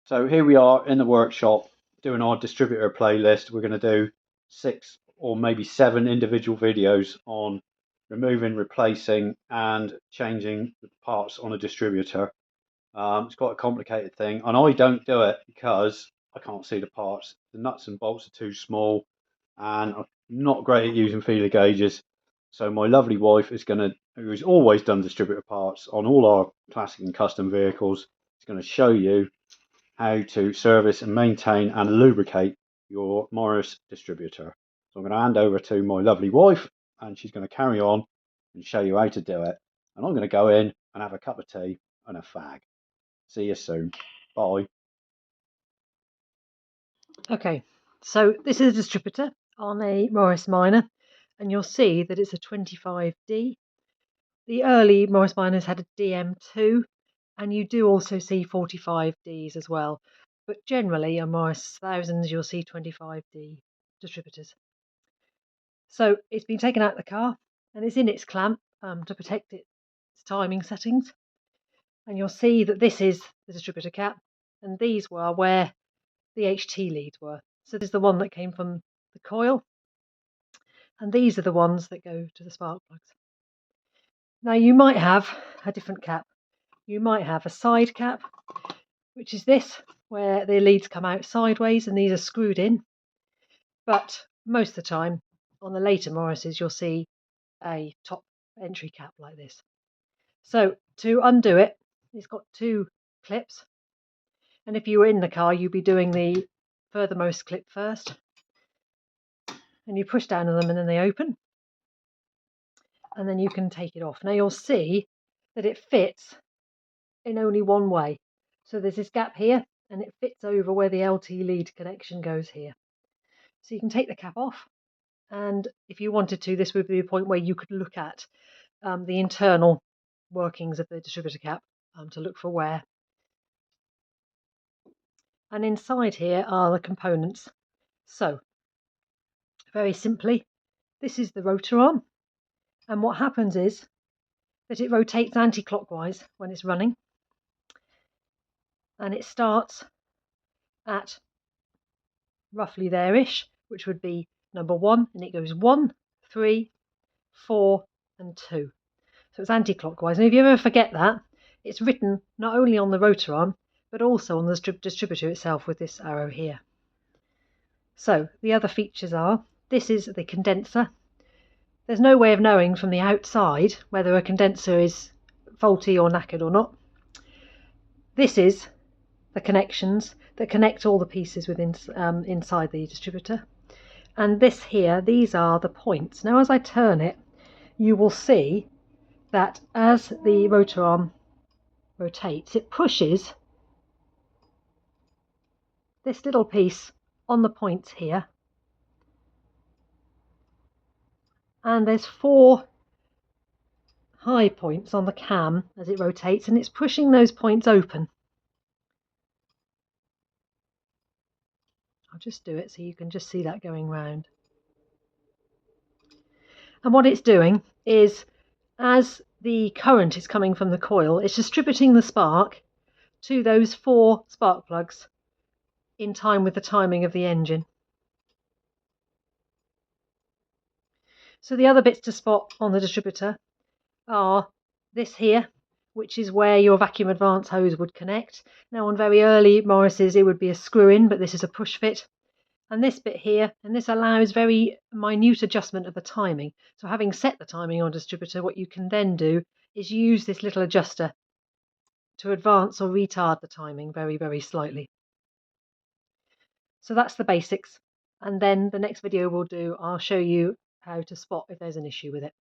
So here we are in the workshop doing our distributor playlist. We're going to do 6 or maybe 7 individual videos on removing, replacing and changing the parts on a distributor. It's quite a complicated thing, and I don't do it because I can't see the parts. The nuts and bolts are too small and I'm not great at using feeler gauges. So my lovely wife who's always done distributor parts on all our classic and custom vehicles, is going to show you how to service and maintain and lubricate your Morris distributor. So I'm going to hand over to my lovely wife and she's going to carry on and show you how to do it. And I'm going to go in and have a cup of tea and a fag. See you soon. Bye. Okay, so this is a distributor on a Morris Minor, and you'll see that it's a 25D. The early Morris Minors had a DM2, and you do also see 45Ds as well. But generally, on Morris Thousands, you'll see 25D distributors. So it's been taken out of the car, and it's in its clamp to protect its timing settings. And you'll see that this is the distributor cap, and these were where the HT leads were. So this is the one that came from the coil, and these are the ones that go to the spark plugs. Now you might have a different cap. You might have a side cap, which is this, where the leads come out sideways and these are screwed in. But most of the time, on the later Morrises, you'll see a top entry cap like this. So to undo it, it's got 2 clips. And if you were in the car, you'd be doing the furthermost clip first. And you push down on them and then they open. And then you can take it off. Now you'll see that it fits in only one way. So there's this gap here and it fits over where the LT lead connection goes here. So you can take the cap off, and if you wanted to, this would be a point where you could look at the internal workings of the distributor cap to look for wear. And inside here are the components. So very simply, this is the rotor arm, and what happens is that it rotates anti-clockwise when it's running, and it starts at roughly there-ish, which would be number 1, and it goes 1, 3, 4 and 2. So it's anti-clockwise, and if you ever forget that, it's written not only on the rotor arm but also on the distributor itself with this arrow here. So the other features are, this is the condenser. There's no way of knowing from the outside whether a condenser is faulty or knackered or not. This is the connections that connect all the pieces within inside the distributor. And this here, these are the points. Now as I turn it, you will see that as the rotor arm rotates, it pushes this little piece on the points here. And there's 4 high points on the cam as it rotates, and it's pushing those points open. I'll just do it so you can just see that going round. And what it's doing is, as the current is coming from the coil, it's distributing the spark to those 4 spark plugs in time with the timing of the engine. So the other bits to spot on the distributor are this here, which is where your vacuum advance hose would connect. Now on very early Morrises it would be a screw in, but this is a push fit. And this bit here, and this allows very minute adjustment of the timing. So having set the timing on a distributor, what you can then do is use this little adjuster to advance or retard the timing very, very slightly. So that's the basics. And then the next video we'll do, I'll show you how to spot if there's an issue with it.